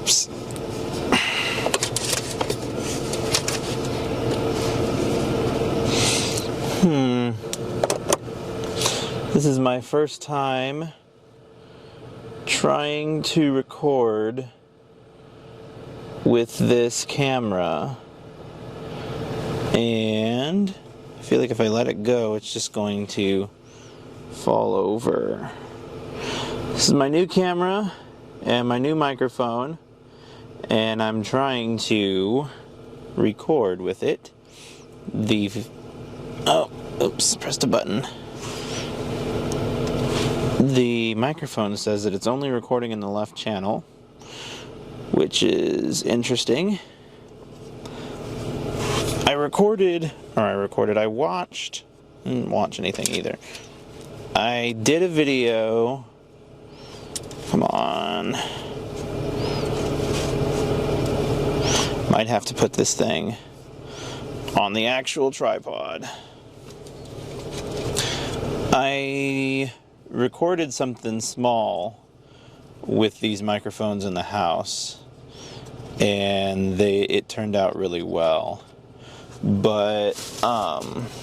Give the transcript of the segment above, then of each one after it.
Oops. This is my first time trying to record with this camera, and I feel like if I let it go, it's just going to fall over. This is my new camera and my new microphone, and I'm trying to record with it. Pressed a button. The microphone says that it's only recording in the left channel, which is interesting. I watched, I didn't watch anything either. I did a video, come on. Might have to put this thing on the actual tripod. I recorded something small with these microphones in the house, and it turned out really well. But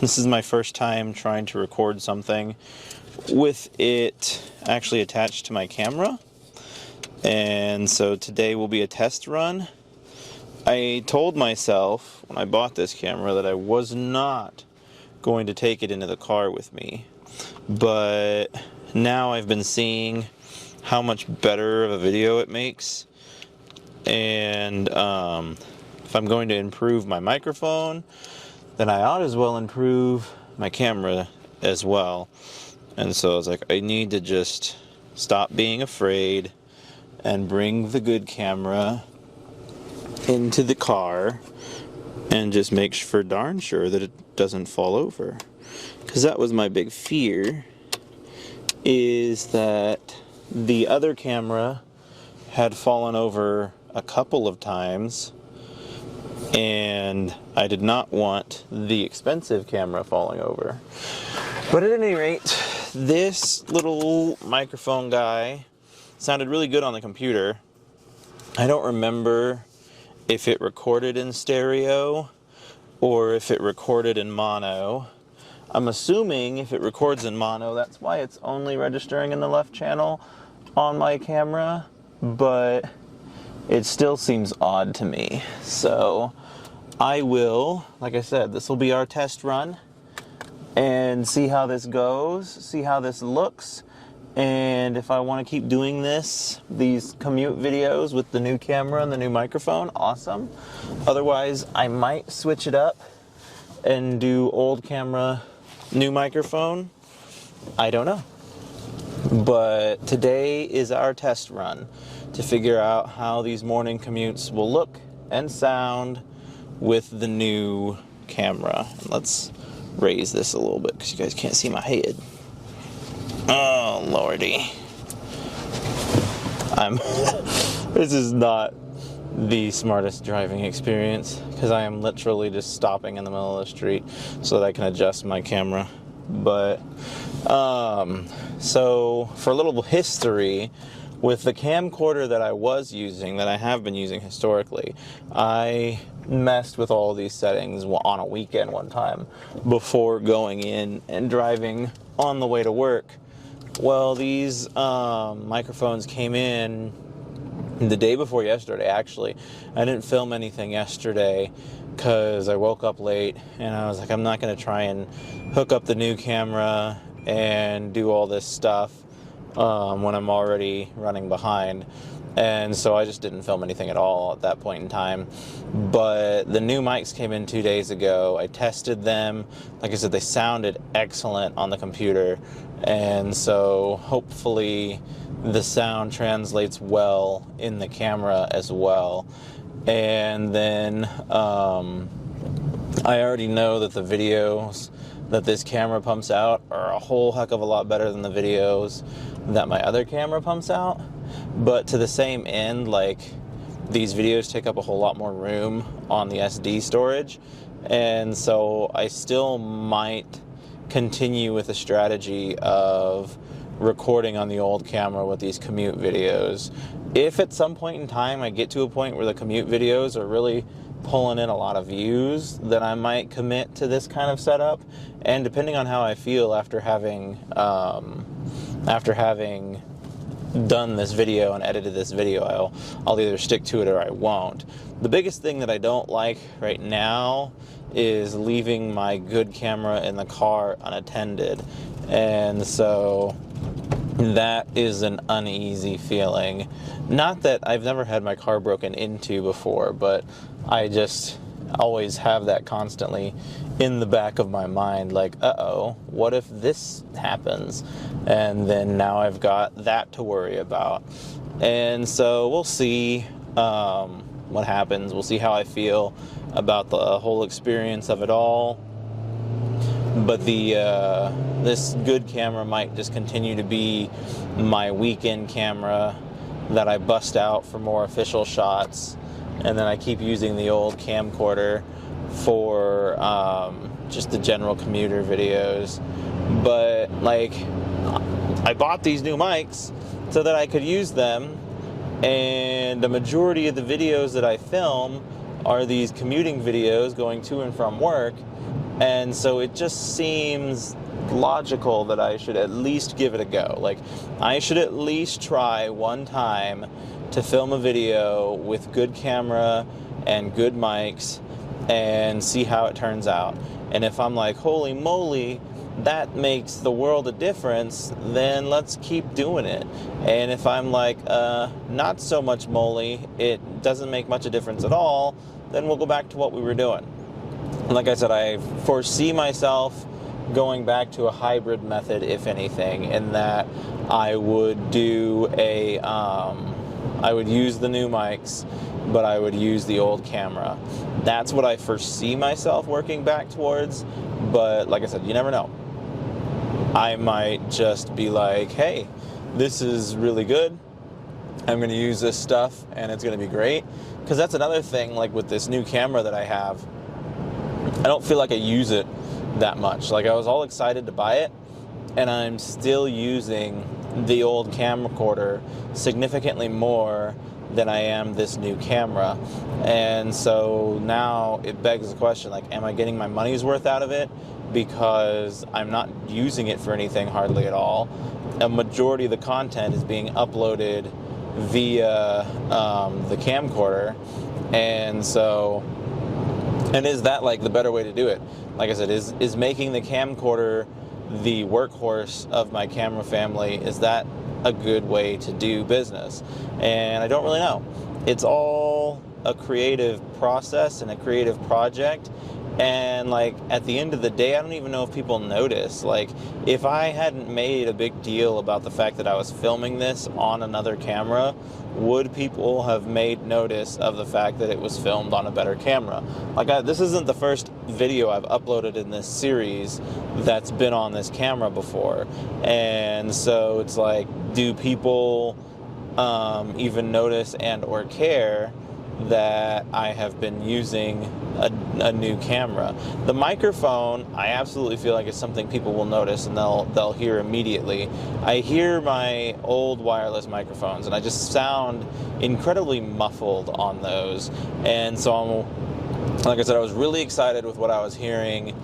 this is my first time trying to record something with it actually attached to my camera, and so today will be a test run. I told myself when I bought this camera that I was not going to take it into the car with me, but now I've been seeing how much better of a video it makes, and if I'm going to improve my microphone, then I ought as well improve my camera as well. And so I was like, I need to just stop being afraid and bring the good camera into the car and just make for darn sure that it doesn't fall over. Because that was my big fear, is that the other camera had fallen over a couple of times, and I did not want the expensive camera falling over. But at any rate, this little microphone guy sounded really good on the computer. I don't remember if it recorded in stereo or if it recorded in mono. I'm assuming if it records in mono, that's why it's only registering in the left channel on my camera, but it still seems odd to me. So I will, like I said, this will be our test run and see how this goes, see how this looks, and if I want to keep doing these commute videos with the new camera and the new microphone, awesome. Otherwise, I might switch it up and do old camera, new microphone. I don't know. But today is our test run to figure out how these morning commutes will look and sound with the new camera. And let's raise this a little bit because you guys can't see my head. Oh lordy. This is not the smartest driving experience because I am literally just stopping in the middle of the street so that I can adjust my camera. But so for a little history, with the camcorder that I was using, that I have been using historically, I messed with all these settings on a weekend one time before going in and driving on the way to work. Well, these microphones came in the day before yesterday, actually. I didn't film anything yesterday because I woke up late and I was like, I'm not going to try and hook up the new camera and do all this stuff when I'm already running behind. And so I just didn't film anything at all at that point in time. But the new mics came in 2 days ago. I tested them. Like I said, they sounded excellent on the computer. And so hopefully the sound translates well in the camera as well. And then I already know that the videos that this camera pumps out are a whole heck of a lot better than the videos that my other camera pumps out. But to the same end, like, these videos take up a whole lot more room on the SD storage, and so I still might continue with a strategy of recording on the old camera with these commute videos. If at some point in time I get to a point where the commute videos are really pulling in a lot of views, then I might commit to this kind of setup. And depending on how I feel after having done this video and edited this video, I'll either stick to it or I won't. The biggest thing that I don't like right now is leaving my good camera in the car unattended. And so that is an uneasy feeling. Not that I've never had my car broken into before, but I just always have that constantly in the back of my mind, like, uh-oh, what if this happens? And then now I've got that to worry about. And so we'll see what happens. We'll see how I feel about the whole experience of it all. But this good camera might just continue to be my weekend camera that I bust out for more official shots, and then I keep using the old camcorder for just the general commuter videos. But like, I bought these new mics so that I could use them, and the majority of the videos that I film are these commuting videos going to and from work. And so it just seems logical that I should at least give it a go. Like, I should at least try one time to film a video with good camera and good mics and see how it turns out. And if I'm like, holy moly, that makes the world a difference, then let's keep doing it. And if I'm like, not so much moly, it doesn't make much a difference at all, then we'll go back to what we were doing. Like I said, I foresee myself going back to a hybrid method, if anything, in that I would do I would use the new mics, but I would use the old camera. That's what I foresee myself working back towards, but like I said, you never know. I might just be like, hey, this is really good. I'm going to use this stuff, and it's going to be great. Because that's another thing, like with this new camera that I have, I don't feel like I use it that much. Like, I was all excited to buy it, and I'm still using the old camcorder significantly more than I am this new camera. And so now it begs the question, like, am I getting my money's worth out of it? Because I'm not using it for anything hardly at all. A majority of the content is being uploaded via the camcorder. And so, and is that like the better way to do it? Like I said, is making the camcorder the workhorse of my camera family, is that a good way to do business? And I don't really know. It's all a creative process and a creative project. And like, at the end of the day, I don't even know if people notice. Like, if I hadn't made a big deal about the fact that I was filming this on another camera, would people have made notice of the fact that it was filmed on a better camera? Like, this isn't the first video I've uploaded in this series that's been on this camera before. And so it's like, do people even notice and or care that I have been using a new camera? The microphone, I absolutely feel like it's something people will notice and they'll hear immediately. I hear my old wireless microphones and I just sound incredibly muffled on those. And so like I said, I was really excited with what I was hearing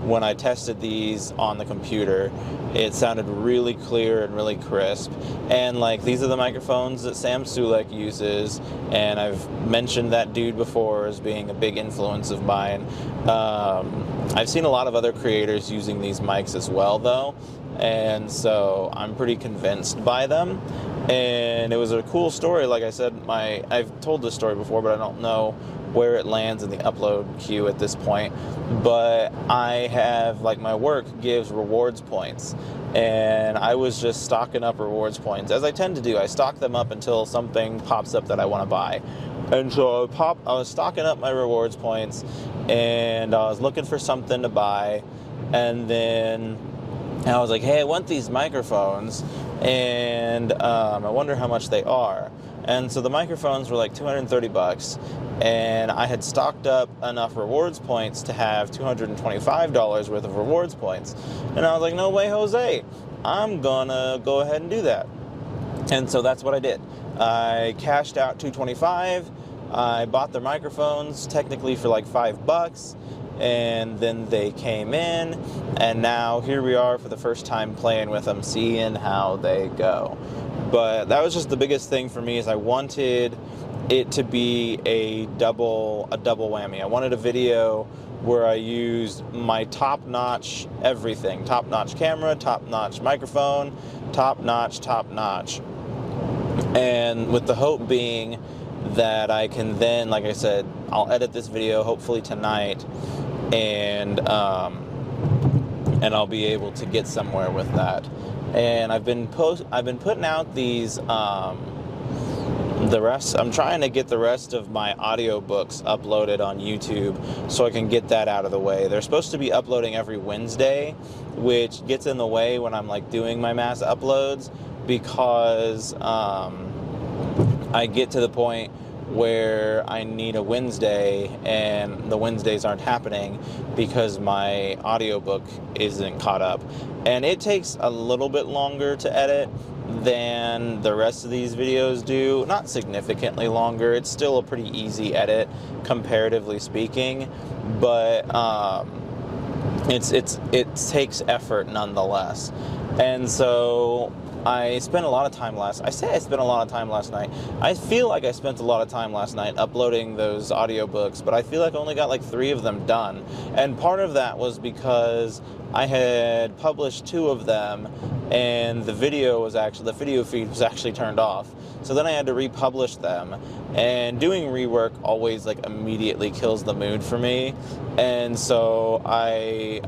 when I tested these on the computer. It sounded really clear and really crisp. And like, these are the microphones that Sam Sulek uses, and I've mentioned that dude before as being a big influence of mine. I've seen a lot of other creators using these mics as well though, and so I'm pretty convinced by them. And it was a cool story. Like I said, I've told this story before, but I don't know where it lands in the upload queue at this point. But I have, like, my work gives rewards points, and I was just stocking up rewards points, as I tend to do. I stock them up until something pops up that I want to buy. And so I was stocking up my rewards points, and I was looking for something to buy, and then I was like, hey, I want these microphones, and I wonder how much they are. And so the microphones were like $230, and I had stocked up enough rewards points to have $225 worth of rewards points. And I was like, no way, Jose. I'm gonna go ahead and do that. And so that's what I did. I cashed out $225. I bought their microphones technically for like $5, and then they came in, and now here we are for the first time playing with them, seeing how they go. But that was just the biggest thing for me, is I wanted it to be a double whammy. I wanted a video where I used my top-notch everything. Top-notch camera, top-notch microphone, top-notch. And with the hope being that I can then, like I said, I'll edit this video hopefully tonight, and I'll be able to get somewhere with that. And I've been putting out these I'm trying to get the rest of my audiobooks uploaded on YouTube so I can get that out of the way. They're supposed to be uploading every Wednesday, which gets in the way when I'm like doing my mass uploads, because I get to the point where I need a Wednesday, and the Wednesdays aren't happening because my audiobook isn't caught up. And it takes a little bit longer to edit than the rest of these videos do. Not significantly longer. It's still a pretty easy edit, comparatively speaking, but it takes effort nonetheless. And so I spent a lot of time last night. I feel like I spent a lot of time last night uploading those audiobooks, but I feel like I only got like 3 of them done. And part of that was because I had published 2 of them, and the video feed was actually turned off. So then I had to republish them, and doing rework always like immediately kills the mood for me. And so I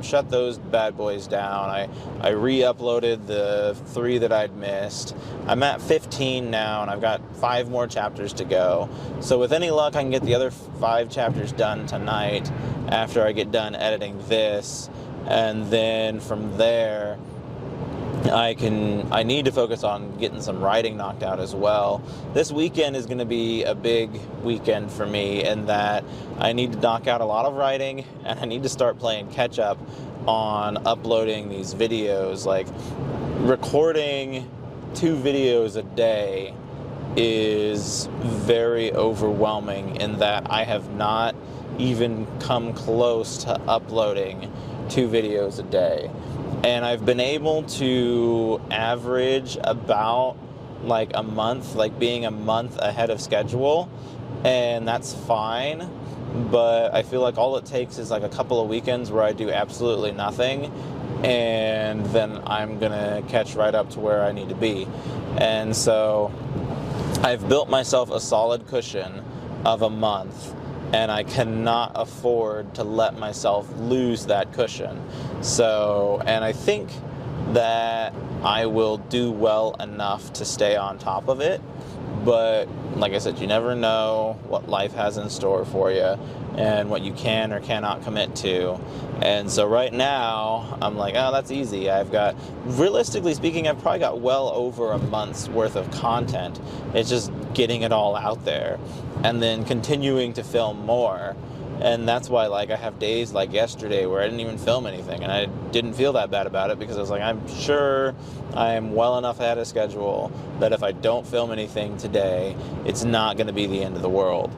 shut those bad boys down. I re-uploaded the 3 that I'd missed. I'm at 15 now, and I've got 5 more chapters to go. So with any luck, I can get the other 5 chapters done tonight after I get done editing this. And then from there, I need to focus on getting some writing knocked out as well. This weekend is going to be a big weekend for me, in that I need to knock out a lot of writing, and I need to start playing catch up on uploading these videos. Like, recording 2 videos a day is very overwhelming, in that I have not even come close to uploading 2 videos a day. And I've been able to average about like a month, like being a month ahead of schedule, and that's fine. But I feel like all it takes is like a couple of weekends where I do absolutely nothing, and then I'm gonna catch right up to where I need to be. And so I've built myself a solid cushion of a month, and I cannot afford to let myself lose that cushion. So, and I think that I will do well enough to stay on top of it. But like I said, you never know what life has in store for you and what you can or cannot commit to. And so right now, I'm like, oh, that's easy. Realistically speaking, I've probably got well over a month's worth of content. It's just getting it all out there and then continuing to film more. And that's why, like, I have days like yesterday where I didn't even film anything, and I didn't feel that bad about it, because I was like, I'm sure I am well enough ahead of schedule that if I don't film anything today, it's not going to be the end of the world.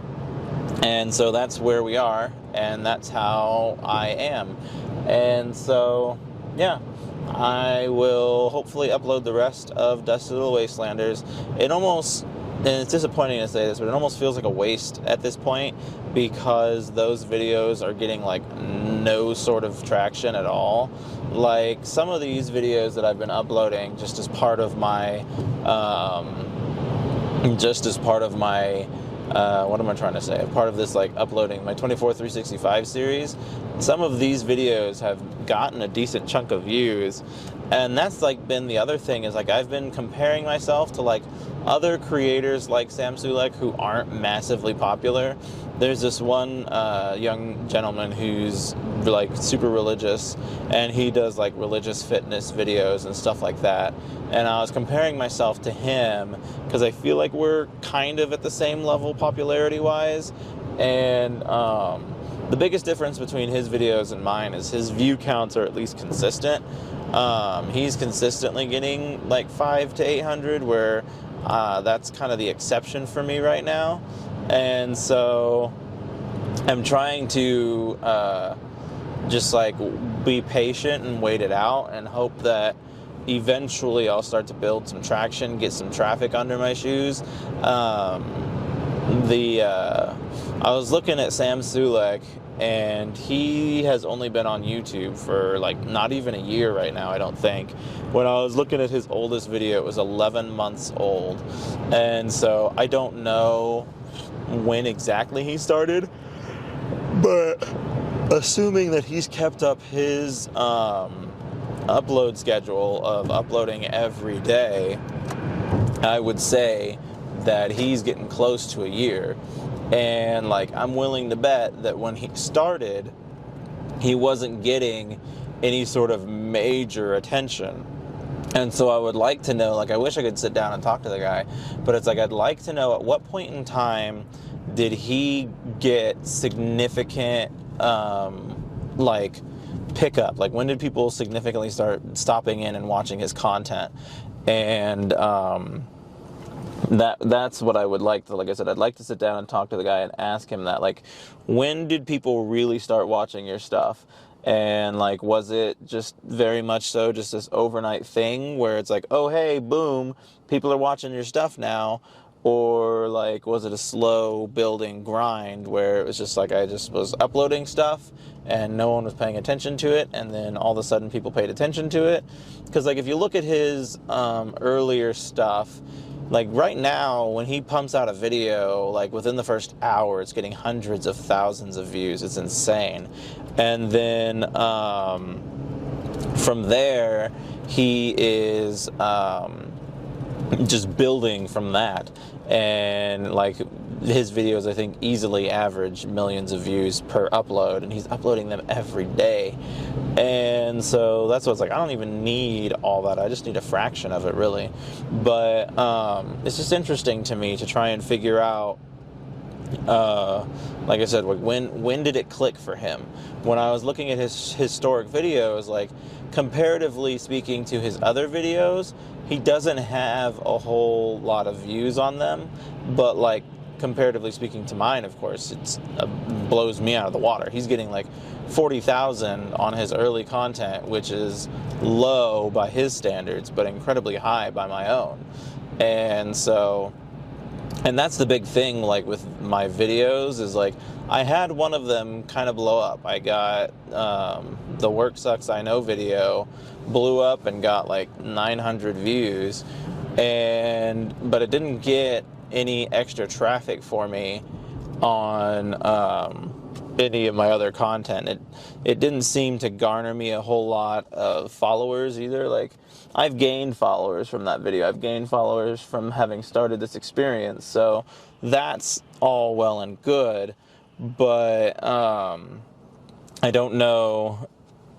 And so that's where we are, and that's how I am. And so, yeah, I will hopefully upload the rest of Dusty Little Wastelanders. And it's disappointing to say this, but it almost feels like a waste at this point, because those videos are getting like no sort of traction at all. Like, some of these videos that I've been uploading just as part of my what am I trying to say? Part of this, like, uploading my 24-365 series, some of these videos have gotten a decent chunk of views. And that's, like, been the other thing, is, like, I've been comparing myself to, like, other creators like Sam Sulek who aren't massively popular. There's this one young gentleman who's, like, super religious, and he does, like, religious fitness videos and stuff like that. And I was comparing myself to him because I feel like we're kind of at the same level popularity-wise. And the biggest difference between his videos and mine is his view counts are at least consistent. He's consistently getting like 500 to 800, where that's kind of the exception for me right now. And so I'm trying to just like be patient and wait it out and hope that eventually I'll start to build some traction, get some traffic under my shoes. I was looking at Sam Sulek, and he has only been on YouTube for like not even a year right now, I don't think. When I was looking at his oldest video, it was 11 months old. And so I don't know when exactly he started, but assuming that he's kept up his upload schedule of uploading every day, I would say that he's getting close to a year. And like, I'm willing to bet that when he started, he wasn't getting any sort of major attention. And so I would like to know, like, I wish I could sit down and talk to the guy, but it's like, I'd like to know at what point in time did he get significant, like, pickup? Like, when did people significantly start stopping in and watching his content? And that's what I would like to, like I said, I'd like to sit down and talk to the guy and ask him that, like, when did people really start watching your stuff? And like, was it just very much so just this overnight thing where it's like, oh hey, boom, people are watching your stuff now? Or like, was it a slow building grind where it was just like I just was uploading stuff and no one was paying attention to it, and then all of a sudden people paid attention to it? Because like, if you look at his earlier stuff, like right now, when he pumps out a video, like within the first hour, it's getting hundreds of thousands of views. It's insane. And then from there, he is just building from that. And like, his videos, I think, easily average millions of views per upload, and he's uploading them every day. And so that's what's like, I don't even need all that. I just need a fraction of it, really. But it's just interesting to me to try and figure out, like I said, like when did it click for him? When I was looking at his historic videos, like, comparatively speaking to his other videos, he doesn't have a whole lot of views on them, but like, comparatively speaking to mine, of course, it blows me out of the water. He's getting like 40,000 on his early content, which is low by his standards, but incredibly high by my own. And so, and that's the big thing, like with my videos, is like, I had one of them kind of blow up. I got the Work Sucks I Know video blew up and got like 900 views, but it didn't get any extra traffic for me on any of my other content. It didn't seem to garner me a whole lot of followers either. Like, I've gained followers from that video. I've gained followers from having started this experience. So that's all well and good, but I don't know.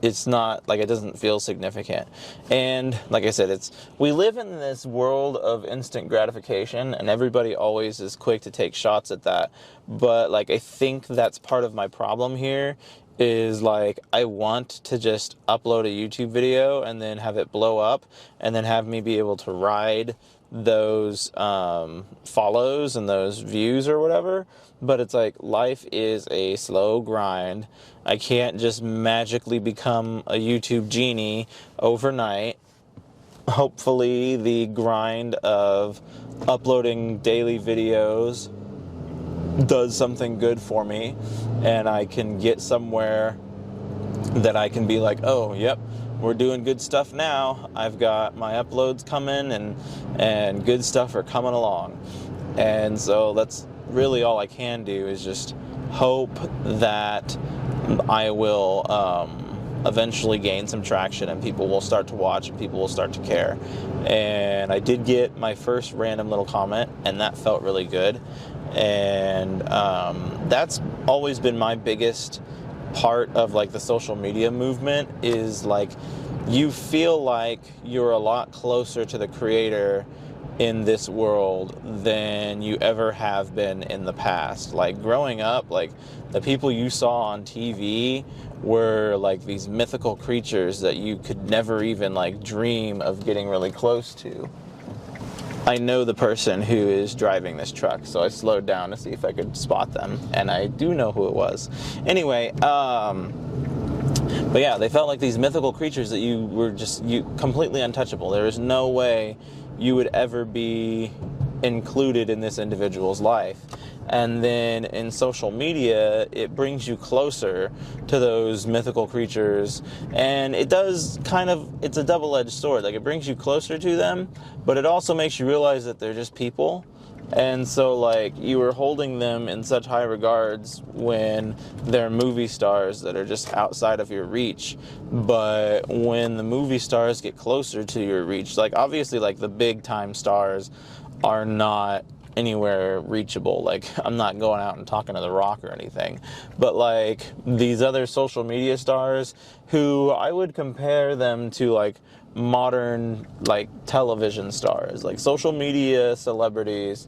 It's not, like, it doesn't feel significant. And like I said, we live in this world of instant gratification, and everybody always is quick to take shots at that. But like, I think that's part of my problem here, is like, I want to just upload a YouTube video and then have it blow up, and then have me be able to ride those follows and those views or whatever. But it's like, life is a slow grind. I can't just magically become a YouTube genie overnight. Hopefully the grind of uploading daily videos does something good for me, and I can get somewhere that I can be like, oh, yep, we're doing good stuff now. I've got my uploads coming, and good stuff are coming along. And so that's really all I can do, is just hope that I will eventually gain some traction, and people will start to watch, and people will start to care. And I did get my first random little comment, and that felt really good. And that's always been my biggest part of like the social media movement, is like, you feel like you're a lot closer to the creator in this world than you ever have been in the past. Like growing up, like the people you saw on TV were like these mythical creatures that you could never even like dream of getting really close to. I know the person who is driving this truck, so I slowed down to see if I could spot them, and I do know who it was. Anyway, but yeah, they felt like these mythical creatures that you were just completely untouchable. There is no way you would ever be included in this individual's life. And then in social media, it brings you closer to those mythical creatures. And it does it's a double-edged sword. Like, it brings you closer to them, but it also makes you realize that they're just people. And so, like, you were holding them in such high regards when they're movie stars that are just outside of your reach. But when the movie stars get closer to your reach, like, obviously, like, the big-time stars are not anywhere reachable. Like, I'm not going out and talking to The Rock or anything. But, like, these other social media stars who I would compare them to, like, modern, like, television stars. Like, social media celebrities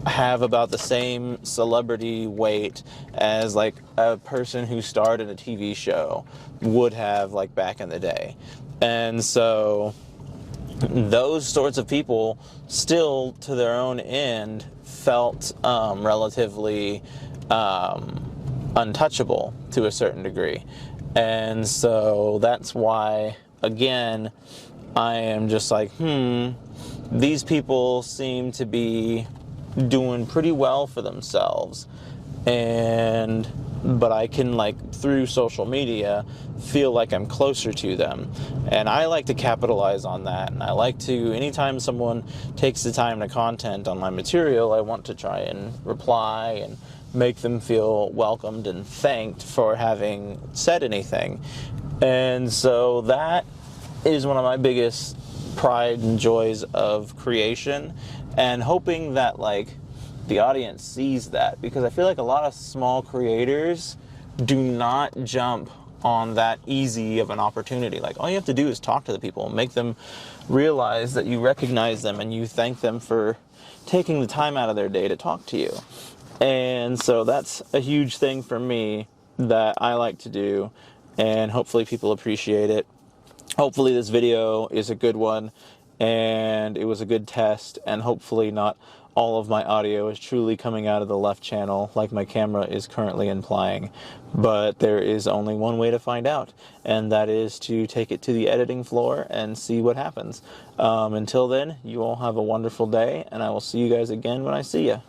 have about the same celebrity weight as, like, a person who starred in a TV show would have, like, back in the day. And so those sorts of people still, to their own end, felt relatively untouchable to a certain degree. And so that's why, again, I am just like, these people seem to be doing pretty well for themselves. But I can, like, through social media, feel like I'm closer to them. And I like to capitalize on that. And I like to, anytime someone takes the time to comment on my material, I want to try and reply and make them feel welcomed and thanked for having said anything. And so that is one of my biggest pride and joys of creation, and hoping that, like, the audience sees that, because I feel like a lot of small creators do not jump on that easy of an opportunity. Like, all you have to do is talk to the people and make them realize that you recognize them and you thank them for taking the time out of their day to talk to you. And so that's a huge thing for me that I like to do, and hopefully people appreciate it. Hopefully this video is a good one, and it was a good test, and hopefully not all of my audio is truly coming out of the left channel like my camera is currently implying. But there is only one way to find out, and that is to take it to the editing floor and see what happens. Until then, you all have a wonderful day, and I will see you guys again when I see you.